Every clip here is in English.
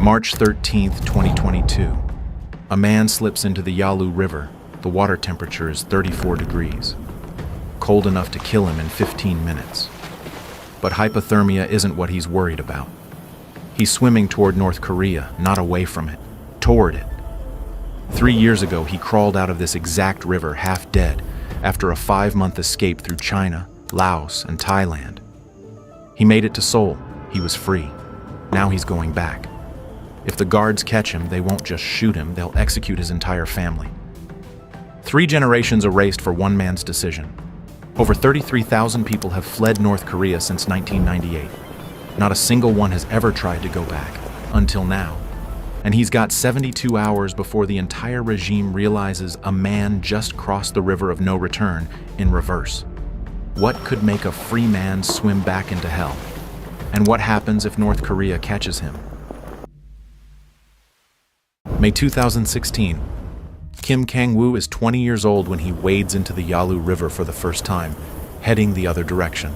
March 13th, 2022. A man slips into the Yalu River. The water temperature is 34 degrees. Cold enough to kill him in 15 minutes. But hypothermia isn't what he's worried about. He's swimming toward North Korea, not away from it, toward it. 3 years ago, he crawled out of this exact river half dead after a 5-month escape through China, Laos, and Thailand. He made it to Seoul. He was free. Now he's going back. If the guards catch him, they won't just shoot him, they'll execute his entire family. 3 generations erased for one man's decision. Over 33,000 people have fled North Korea since 1998. Not a single one has ever tried to go back, until now. And he's got 72 hours before the entire regime realizes a man just crossed the river of no return in reverse. What could make a free man swim back into hell? And what happens if North Korea catches him? May 2016. Kim Kang-woo is 20 years old when he wades into the Yalu River for the first time, heading the other direction.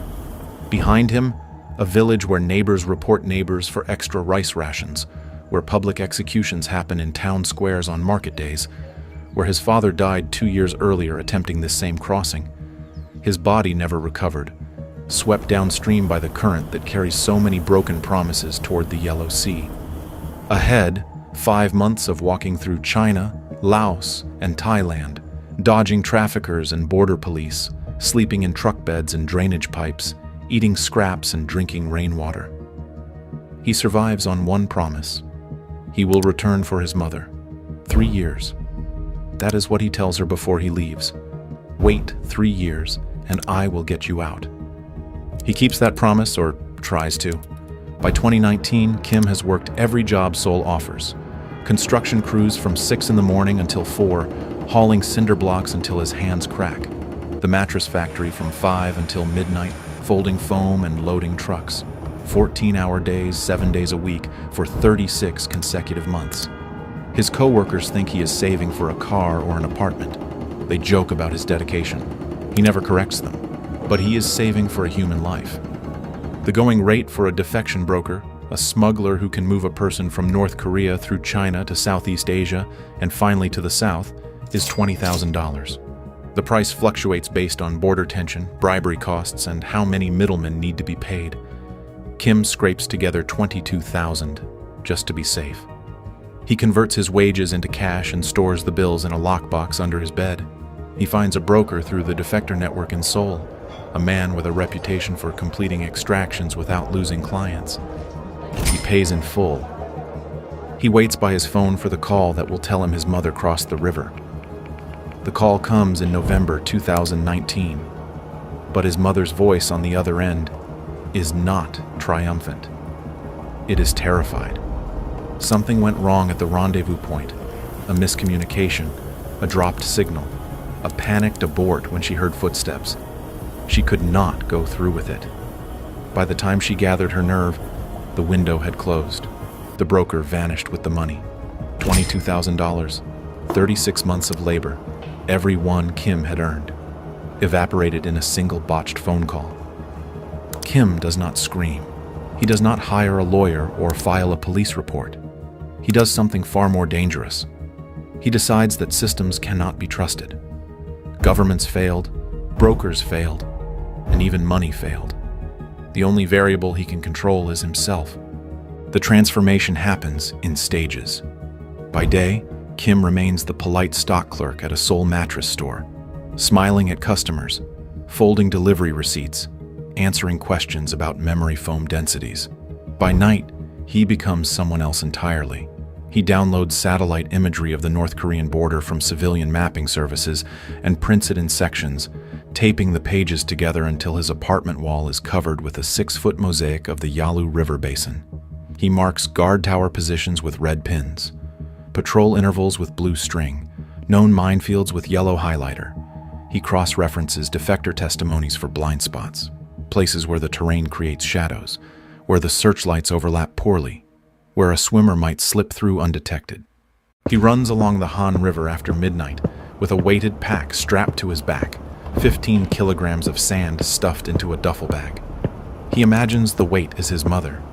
Behind him, a village where neighbors report neighbors for extra rice rations, where public executions happen in town squares on market days, where his father died 2 years earlier attempting this same crossing. His body never recovered, swept downstream by the current that carries so many broken promises toward the Yellow Sea. Ahead, 5 months of walking through China, Laos, and Thailand, dodging traffickers and border police, sleeping in truck beds and drainage pipes, eating scraps and drinking rainwater. He survives on one promise. He will return for his mother. 3 years. That is what he tells her before he leaves. Wait 3 years, and I will get you out. He keeps that promise, or tries to. By 2019, Kim has worked every job Seoul offers. Construction crews from 6 in the morning until 4, hauling cinder blocks until his hands crack. The mattress factory from 5 until midnight, folding foam and loading trucks. 14-hour days, 7 days a week, for 36 consecutive months. His co-workers think he is saving for a car or an apartment. They joke about his dedication. He never corrects them, but he is saving for a human life. The going rate for a defection broker, a smuggler who can move a person from North Korea through China to Southeast Asia and finally to the South, is $20,000. The price fluctuates based on border tension, bribery costs, and how many middlemen need to be paid. Kim scrapes together $22,000 just to be safe. He converts his wages into cash and stores the bills in a lockbox under his bed. He finds a broker through the defector network in Seoul, a man with a reputation for completing extractions without losing clients. He pays in full. He waits by his phone for the call that will tell him his mother crossed the river. The call comes in November 2019, but his mother's voice on the other end is not triumphant. It is terrified. Something went wrong at the rendezvous point, a miscommunication, a dropped signal, a panicked abort when she heard footsteps. She could not go through with it. By the time she gathered her nerve, the window had closed. The broker vanished with the money. $22,000, 36 months of labor, every one Kim had earned, evaporated in a single botched phone call. Kim does not scream. He does not hire a lawyer or file a police report. He does something far more dangerous. He decides that systems cannot be trusted. Governments failed, brokers failed, and even money failed. The only variable he can control is himself. The transformation happens in stages. By day, Kim remains the polite stock clerk at a Seoul mattress store, smiling at customers, folding delivery receipts, answering questions about memory foam densities. By night, he becomes someone else entirely. He downloads satellite imagery of the North Korean border from civilian mapping services and prints it in sections, taping the pages together until his apartment wall is covered with a 6-foot mosaic of the Yalu River basin. He marks guard tower positions with red pins, patrol intervals with blue string, known minefields with yellow highlighter. He cross-references defector testimonies for blind spots, places where the terrain creates shadows, where the searchlights overlap poorly, where a swimmer might slip through undetected. He runs along the Han River after midnight with a weighted pack strapped to his back, 15 kilograms of sand stuffed into a duffel bag. He imagines the weight is his mother.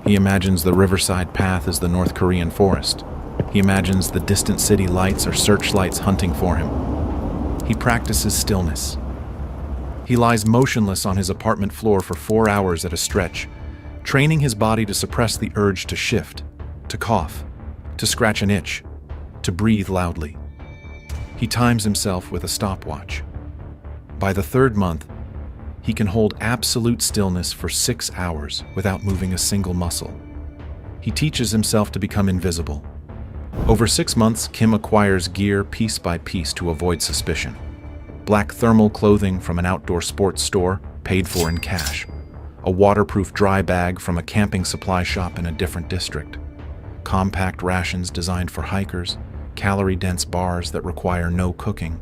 He imagines the riverside path as the North Korean forest. He imagines the distant city lights are searchlights hunting for him. He practices stillness. He lies motionless on his apartment floor for 4 hours at a stretch, training his body to suppress the urge to shift, to cough, to scratch an itch, to breathe loudly. He times himself with a stopwatch. By the 3rd month, he can hold absolute stillness for 6 hours without moving a single muscle. He teaches himself to become invisible. Over 6 months, Kim acquires gear piece by piece to avoid suspicion. Black thermal clothing from an outdoor sports store, paid for in cash. A waterproof dry bag from a camping supply shop in a different district. Compact rations designed for hikers, calorie-dense bars that require no cooking.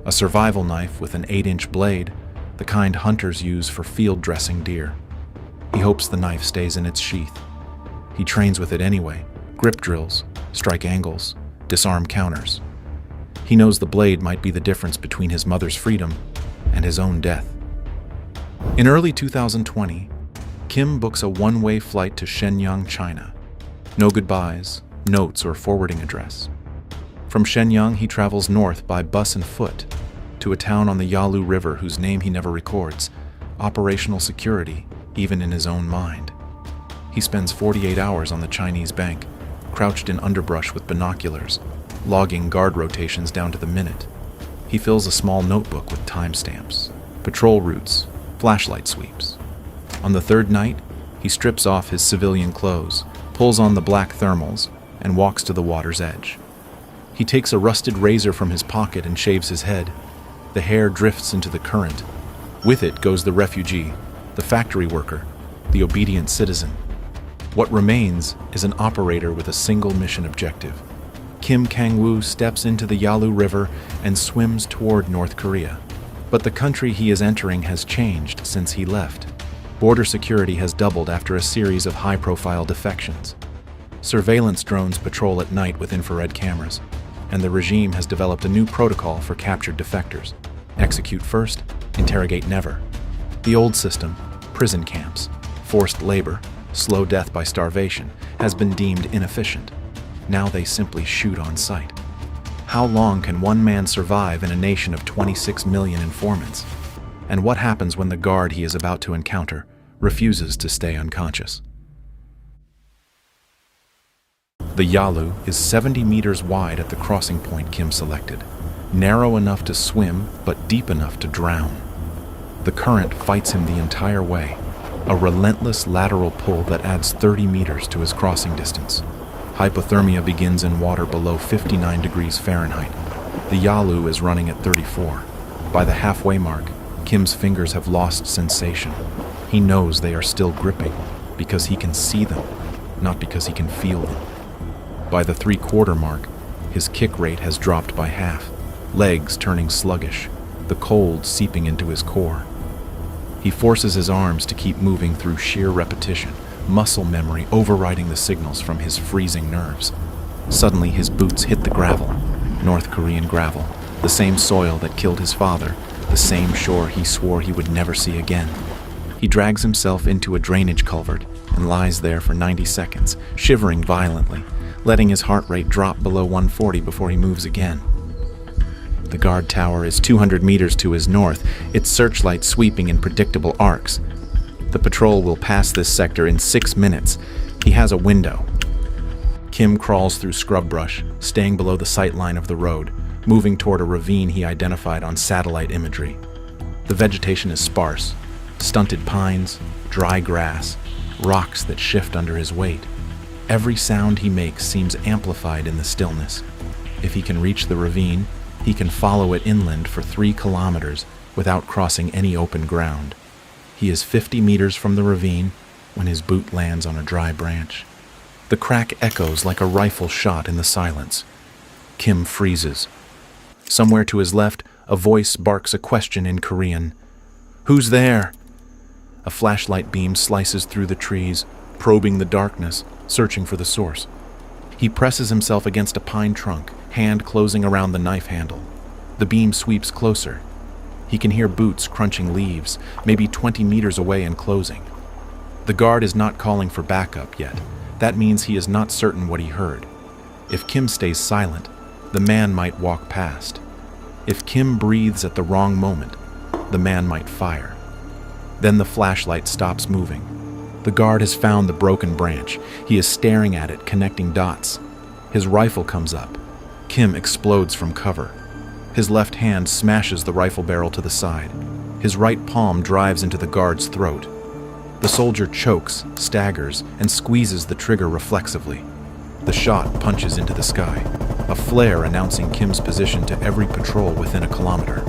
A survival knife with an 8-inch blade, the kind hunters use for field dressing deer. He hopes the knife stays in its sheath. He trains with it anyway, grip drills, strike angles, disarm counters. He knows the blade might be the difference between his mother's freedom and his own death. In early 2020, Kim books a one-way flight to Shenyang, China. No goodbyes, notes, or forwarding address. From Shenyang, he travels north by bus and foot to a town on the Yalu River whose name he never records, operational security, even in his own mind. He spends 48 hours on the Chinese bank, crouched in underbrush with binoculars, logging guard rotations down to the minute. He fills a small notebook with timestamps, patrol routes, flashlight sweeps. On the 3rd night, he strips off his civilian clothes, pulls on the black thermals, and walks to the water's edge. He takes a rusted razor from his pocket and shaves his head. The hair drifts into the current. With it goes the refugee, the factory worker, the obedient citizen. What remains is an operator with a single mission objective. Kim Kang-woo steps into the Yalu River and swims toward North Korea. But the country he is entering has changed since he left. Border security has doubled after a series of high-profile defections. Surveillance drones patrol at night with infrared cameras, and the regime has developed a new protocol for captured defectors. Execute first, interrogate never. The old system, prison camps, forced labor, slow death by starvation, has been deemed inefficient. Now they simply shoot on sight. How long can one man survive in a nation of 26 million informants? And what happens when the guard he is about to encounter refuses to stay unconscious? The Yalu is 70 meters wide at the crossing point Kim selected, narrow enough to swim but deep enough to drown. The current fights him the entire way, a relentless lateral pull that adds 30 meters to his crossing distance. Hypothermia begins in water below 59 degrees Fahrenheit. The Yalu is running at 34. By the halfway mark, Kim's fingers have lost sensation. He knows they are still gripping because he can see them, not because he can feel them. By the 3/4 mark, his kick rate has dropped by half, legs turning sluggish, the cold seeping into his core. He forces his arms to keep moving through sheer repetition, muscle memory overriding the signals from his freezing nerves. Suddenly his boots hit the gravel, North Korean gravel, the same soil that killed his father, the same shore he swore he would never see again. He drags himself into a drainage culvert and lies there for 90 seconds, shivering violently, letting his heart rate drop below 140 before he moves again. The guard tower is 200 meters to his north, its searchlight sweeping in predictable arcs. The patrol will pass this sector in 6 minutes. He has a window. Kim crawls through scrub brush, staying below the sight line of the road, moving toward a ravine he identified on satellite imagery. The vegetation is sparse, stunted pines, dry grass, rocks that shift under his weight. Every sound he makes seems amplified in the stillness. If he can reach the ravine, he can follow it inland for 3 kilometers without crossing any open ground. He is 50 meters from the ravine when his boot lands on a dry branch. The crack echoes like a rifle shot in the silence. Kim freezes. Somewhere to his left, a voice barks a question in Korean. "Who's there?" A flashlight beam slices through the trees, probing the darkness, searching for the source. He presses himself against a pine trunk, hand closing around the knife handle. The beam sweeps closer. He can hear boots crunching leaves, maybe 20 meters away and closing. The guard is not calling for backup yet. That means he is not certain what he heard. If Kim stays silent, the man might walk past. If Kim breathes at the wrong moment, the man might fire. Then the flashlight stops moving. The guard has found the broken branch. He is staring at it, connecting dots. His rifle comes up. Kim explodes from cover. His left hand smashes the rifle barrel to the side. His right palm drives into the guard's throat. The soldier chokes, staggers, and squeezes the trigger reflexively. The shot punches into the sky, a flare announcing Kim's position to every patrol within a kilometer.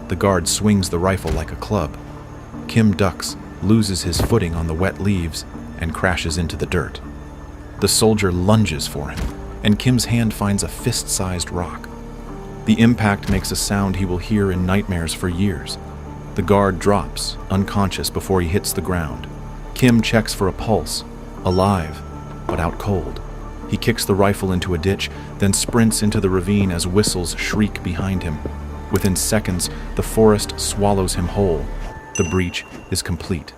The guard swings the rifle like a club. Kim ducks, loses his footing on the wet leaves, and crashes into the dirt. The soldier lunges for him, and Kim's hand finds a fist-sized rock. The impact makes a sound he will hear in nightmares for years. The guard drops, unconscious before he hits the ground. Kim checks for a pulse, alive, but out cold. He kicks the rifle into a ditch, then sprints into the ravine as whistles shriek behind him. Within seconds, the forest swallows him whole. The breach is complete.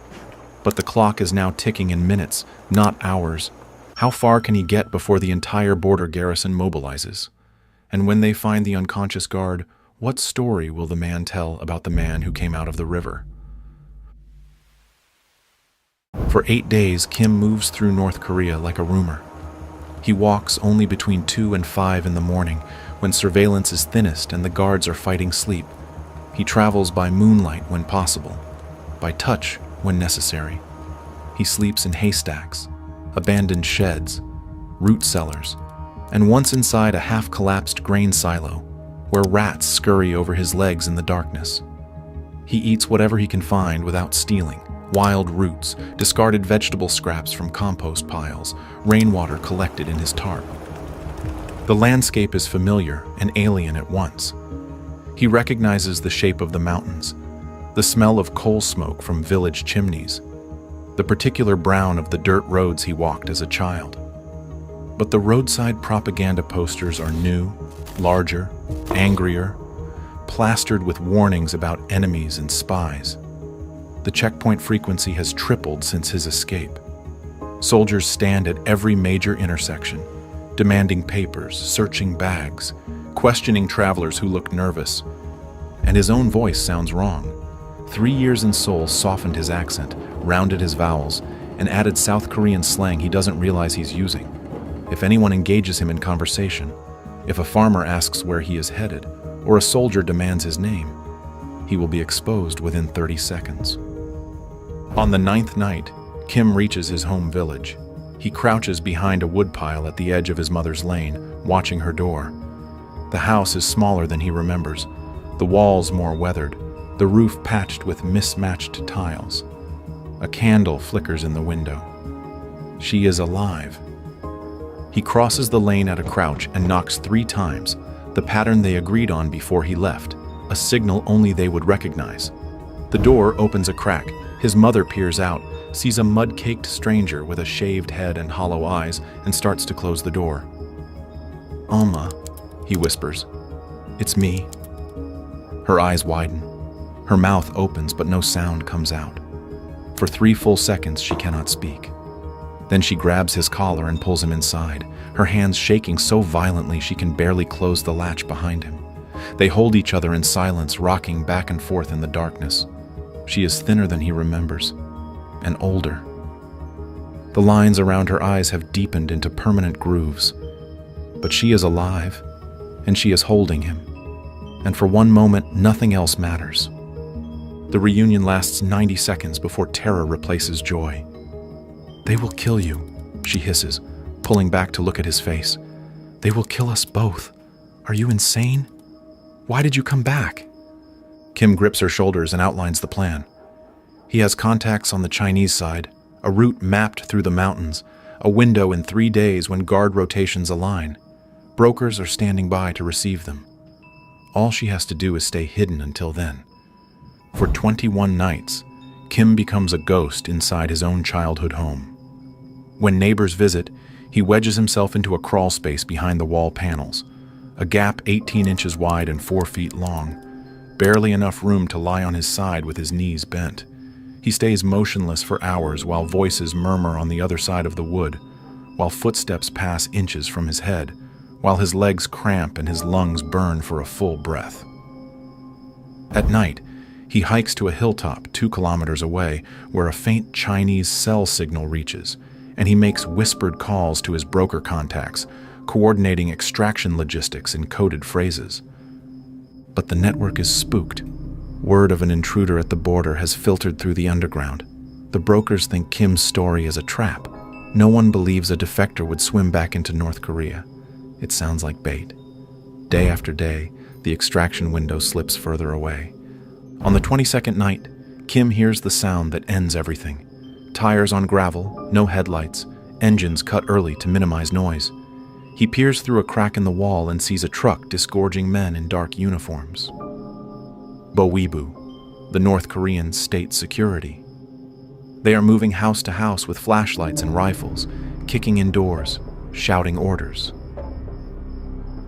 But the clock is now ticking in minutes, not hours. How far can he get before the entire border garrison mobilizes? And when they find the unconscious guard, what story will the man tell about the man who came out of the river? For 8 days, Kim moves through North Korea like a rumor. He walks only between 2 and 5 in the morning, when surveillance is thinnest and the guards are fighting sleep. He travels by moonlight when possible, by touch when necessary. He sleeps in haystacks, abandoned sheds, root cellars, and once inside a half-collapsed grain silo, where rats scurry over his legs in the darkness. He eats whatever he can find without stealing: wild roots, discarded vegetable scraps from compost piles, rainwater collected in his tarp. The landscape is familiar and alien at once. He recognizes the shape of the mountains, the smell of coal smoke from village chimneys, the particular brown of the dirt roads he walked as a child. But the roadside propaganda posters are new, larger, angrier, plastered with warnings about enemies and spies. The checkpoint frequency has tripled since his escape. Soldiers stand at every major intersection, demanding papers, searching bags, questioning travelers who look nervous. And his own voice sounds wrong. 3 years in Seoul softened his accent, rounded his vowels, and added South Korean slang he doesn't realize he's using. If anyone engages him in conversation, if a farmer asks where he is headed, or a soldier demands his name, he will be exposed within 30 seconds. On the 9th night, Kim reaches his home village. He crouches behind a woodpile at the edge of his mother's lane, watching her door. The house is smaller than he remembers, the walls more weathered, the roof patched with mismatched tiles. A candle flickers in the window. She is alive. He crosses the lane at a crouch and knocks 3 times, the pattern they agreed on before he left, a signal only they would recognize. The door opens a crack. His mother peers out, sees a mud-caked stranger with a shaved head and hollow eyes, and starts to close the door. "Alma," he whispers. "It's me." Her eyes widen. Her mouth opens, but no sound comes out. For 3 full seconds, she cannot speak. Then she grabs his collar and pulls him inside, her hands shaking so violently she can barely close the latch behind him. They hold each other in silence, rocking back and forth in the darkness. She is thinner than he remembers, and older. The lines around her eyes have deepened into permanent grooves. But she is alive, and she is holding him. And for one moment, nothing else matters. The reunion lasts 90 seconds before terror replaces joy. "They will kill you," she hisses, pulling back to look at his face. "They will kill us both. Are you insane? Why did you come back?" Kim grips her shoulders and outlines the plan. He has contacts on the Chinese side, a route mapped through the mountains, a window in 3 days when guard rotations align. Brokers are standing by to receive them. All she has to do is stay hidden until then. For 21 nights, Kim becomes a ghost inside his own childhood home. When neighbors visit, he wedges himself into a crawl space behind the wall panels, a gap 18 inches wide and 4 feet long, barely enough room to lie on his side with his knees bent. He stays motionless for hours while voices murmur on the other side of the wood, while footsteps pass inches from his head, while his legs cramp and his lungs burn for a full breath. At night, he hikes to a hilltop 2 kilometers away where a faint Chinese cell signal reaches, and he makes whispered calls to his broker contacts, coordinating extraction logistics in coded phrases. But the network is spooked. Word of an intruder at the border has filtered through the underground. The brokers think Kim's story is a trap. No one believes a defector would swim back into North Korea. It sounds like bait. Day after day, the extraction window slips further away. On the 22nd night, Kim hears the sound that ends everything. Tires on gravel, no headlights, engines cut early to minimize noise. He peers through a crack in the wall and sees a truck disgorging men in dark uniforms. Bowibu, the North Korean state security. They are moving house to house with flashlights and rifles, kicking in doors, shouting orders.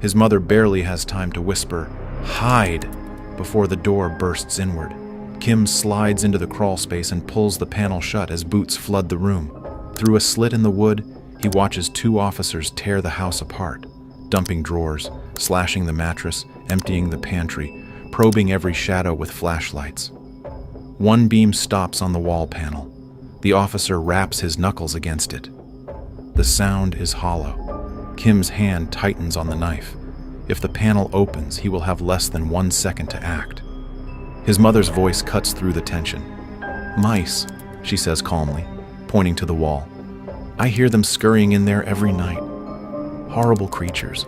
His mother barely has time to whisper, "Hide!" before the door bursts inward. Kim slides into the crawl space and pulls the panel shut as boots flood the room. Through a slit in the wood, he watches 2 officers tear the house apart, dumping drawers, slashing the mattress, emptying the pantry, probing every shadow with flashlights. One beam stops on the wall panel. The officer raps his knuckles against it. The sound is hollow. Kim's hand tightens on the knife. If the panel opens, he will have less than 1 second to act. His mother's voice cuts through the tension. "Mice," she says calmly, pointing to the wall. "I hear them scurrying in there every night. Horrible creatures."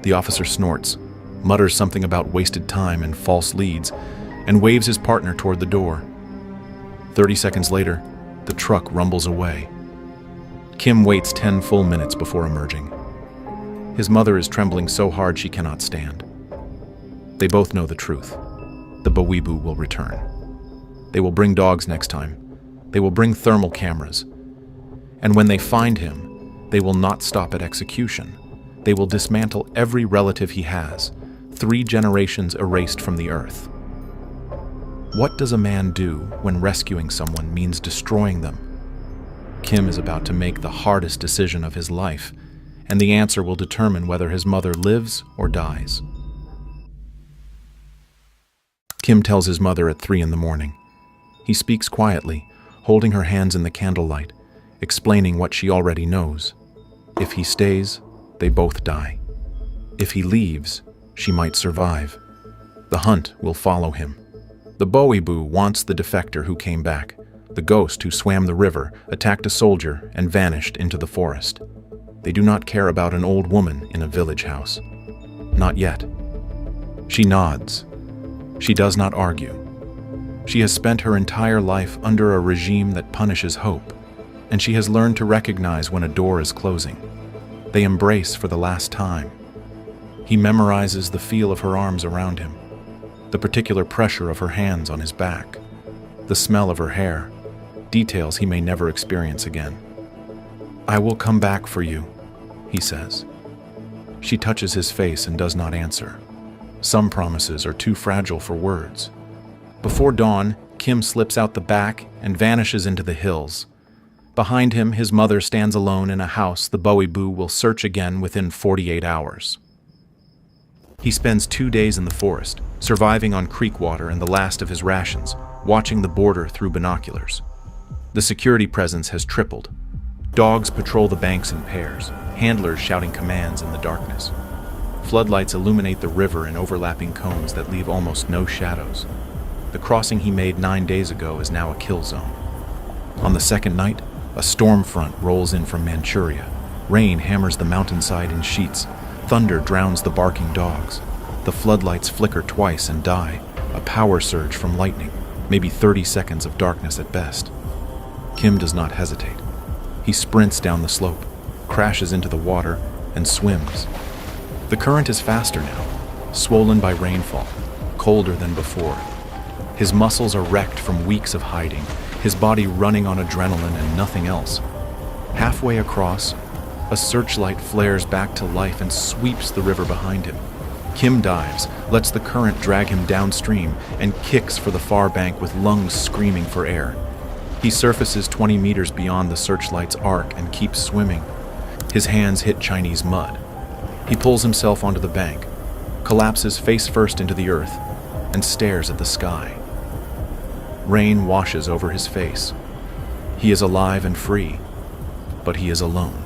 The officer snorts, mutters something about wasted time and false leads, and waves his partner toward the door. 30 seconds later, the truck rumbles away. Kim waits 10 full minutes before emerging. His mother is trembling so hard she cannot stand. They both know the truth. The Bowibu will return. They will bring dogs next time. They will bring thermal cameras. And when they find him, they will not stop at execution. They will dismantle every relative he has, 3 generations erased from the earth. What does a man do when rescuing someone means destroying them? Kim is about to make the hardest decision of his life, and the answer will determine whether his mother lives or dies. Kim tells his mother at 3 in the morning. He speaks quietly, holding her hands in the candlelight, explaining what she already knows. If he stays, they both die. If he leaves, she might survive. The hunt will follow him. The Bowibu wants the defector who came back, the ghost who swam the river, attacked a soldier, and vanished into the forest. They do not care about an old woman in a village house. Not yet. She nods. She does not argue. She has spent her entire life under a regime that punishes hope, and she has learned to recognize when a door is closing. They embrace for the last time. He memorizes the feel of her arms around him, the particular pressure of her hands on his back, the smell of her hair, details he may never experience again. "I will come back for you," he says. She touches his face and does not answer. Some promises are too fragile for words. Before dawn, Kim slips out the back and vanishes into the hills. Behind him, his mother stands alone in a house the Bowibu will search again within 48 hours. He spends 2 days in the forest, surviving on creek water and the last of his rations, watching the border through binoculars. The security presence has tripled. Dogs patrol the banks in pairs, handlers shouting commands in the darkness. Floodlights illuminate the river in overlapping cones that leave almost no shadows. The crossing he made 9 days ago is now a kill zone. On the second night, a storm front rolls in from Manchuria. Rain hammers the mountainside in sheets. Thunder drowns the barking dogs. The floodlights flicker twice and die, a power surge from lightning, maybe 30 seconds of darkness at best. Kim does not hesitate. He sprints down the slope, crashes into the water, and swims. The current is faster now, swollen by rainfall, colder than before. His muscles are wrecked from weeks of hiding, his body running on adrenaline and nothing else. Halfway across, a searchlight flares back to life and sweeps the river behind him. Kim dives, lets the current drag him downstream, and kicks for the far bank with lungs screaming for air. He surfaces 20 meters beyond the searchlight's arc and keeps swimming. His hands hit Chinese mud. He pulls himself onto the bank, collapses face first into the earth, and stares at the sky. Rain washes over his face. He is alive and free, but he is alone.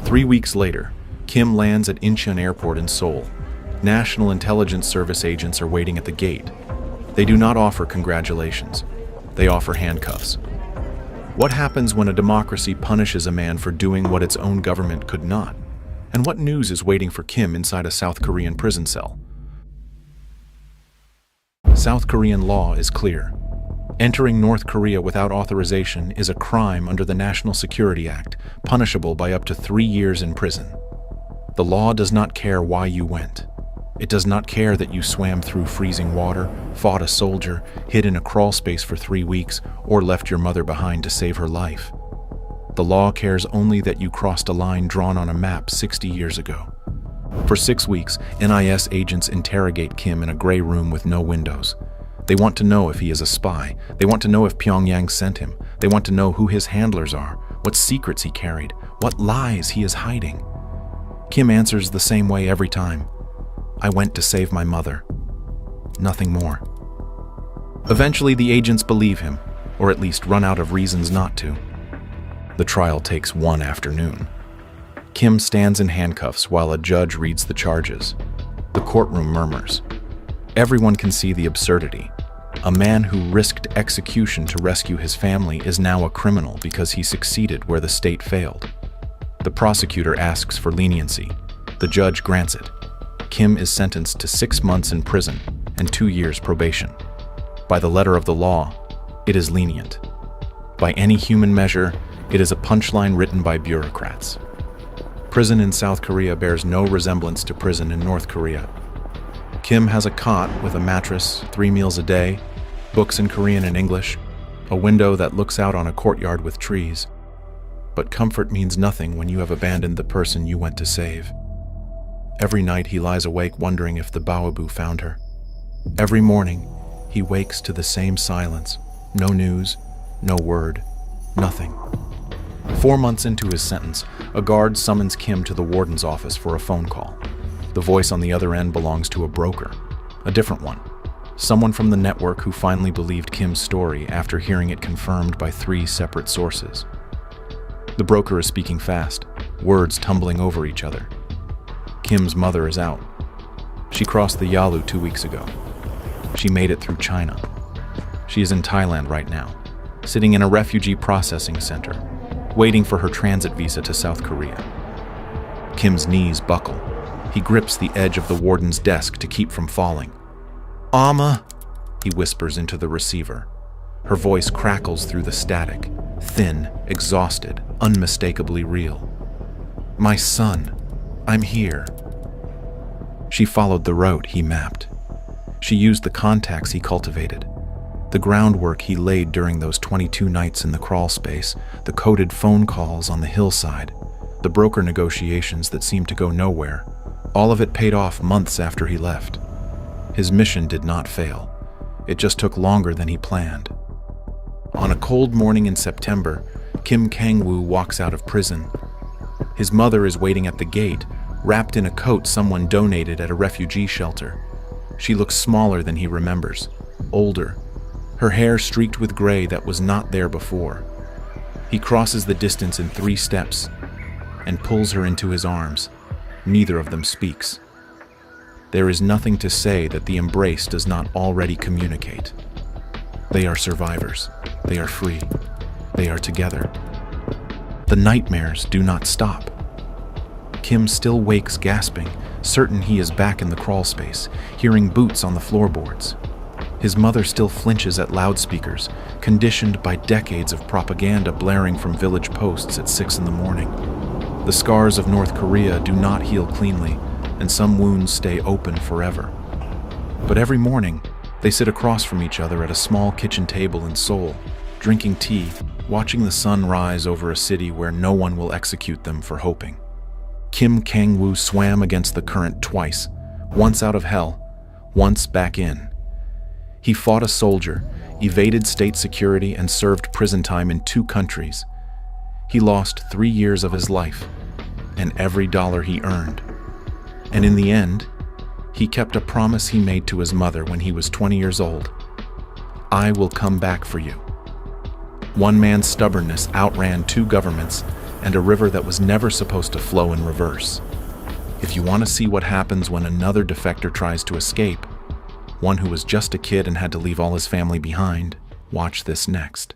3 weeks later, Kim lands at Incheon Airport in Seoul. National Intelligence Service agents are waiting at the gate. They do not offer congratulations. They offer handcuffs. What happens when a democracy punishes a man for doing what its own government could not? And what news is waiting for Kim inside a South Korean prison cell? South Korean law is clear. Entering North Korea without authorization is a crime under the National Security Act, punishable by up to 3 years in prison. The law does not care why you went. It does not care that you swam through freezing water, fought a soldier, hid in a crawl space for 3 weeks, or left your mother behind to save her life. The law cares only that you crossed a line drawn on a map 60 years ago. For 6 weeks, NIS agents interrogate Kim in a gray room with no windows. They want to know if he is a spy. They want to know if Pyongyang sent him. They want to know who his handlers are, what secrets he carried, what lies he is hiding. Kim answers the same way every time. I went to save my mother. Nothing more. Eventually, the agents believe him, or at least run out of reasons not to. The trial takes 1 afternoon. Kim stands in handcuffs while a judge reads the charges. The courtroom murmurs. Everyone can see the absurdity. A man who risked execution to rescue his family is now a criminal because he succeeded where the state failed. The prosecutor asks for leniency. The judge grants it. Kim is sentenced to 6 months in prison and 2 years probation. By the letter of the law, it is lenient. By any human measure, it is a punchline written by bureaucrats. Prison in South Korea bears no resemblance to prison in North Korea. Kim has a cot with a mattress, 3 meals a day, books in Korean and English, a window that looks out on a courtyard with trees. But comfort means nothing when you have abandoned the person you went to save. Every night he lies awake wondering if the Baobu found her. Every morning, he wakes to the same silence. No news, no word, nothing. 4 months into his sentence, a guard summons Kim to the warden's office for a phone call. The voice on the other end belongs to a broker, a different one. Someone from the network who finally believed Kim's story after hearing it confirmed by 3 separate sources. The broker is speaking fast, words tumbling over each other. Kim's mother is out. She crossed the Yalu 2 weeks ago. She made it through China. She is in Thailand right now, sitting in a refugee processing center, waiting for her transit visa to South Korea. Kim's knees buckle. He grips the edge of the warden's desk to keep from falling. "Amma," he whispers into the receiver. Her voice crackles through the static, thin, exhausted, unmistakably real. "My son, I'm here." She followed the route he mapped. She used the contacts he cultivated, the groundwork he laid during those 22 nights in the crawl space, the coded phone calls on the hillside, the broker negotiations that seemed to go nowhere. All of it paid off months after he left. His mission did not fail. It just took longer than he planned. On a cold morning in September, Kim Kang-woo walks out of prison. His mother is waiting at the gate, wrapped in a coat someone donated at a refugee shelter. She looks smaller than he remembers, older, her hair streaked with gray that was not there before. He crosses the distance in 3 steps and pulls her into his arms. Neither of them speaks. There is nothing to say that the embrace does not already communicate. They are survivors. They are free. They are together. The nightmares do not stop. Kim still wakes gasping, certain he is back in the crawl space, hearing boots on the floorboards. His mother still flinches at loudspeakers, conditioned by decades of propaganda blaring from village posts at 6 in the morning. The scars of North Korea do not heal cleanly, and some wounds stay open forever. But every morning, they sit across from each other at a small kitchen table in Seoul, drinking tea, watching the sun rise over a city where no one will execute them for hoping. Kim Kang-woo swam against the current twice, Once out of hell, once back in. He fought a soldier, evaded state security, and served prison time in 2 countries. He lost 3 years of his life, and every dollar he earned. And in the end, he kept a promise he made to his mother when he was 20 years old. "I will come back for you." One man's stubbornness outran 2 governments and a river that was never supposed to flow in reverse. If you want to see what happens when another defector tries to escape, one who was just a kid and had to leave all his family behind, watch this next.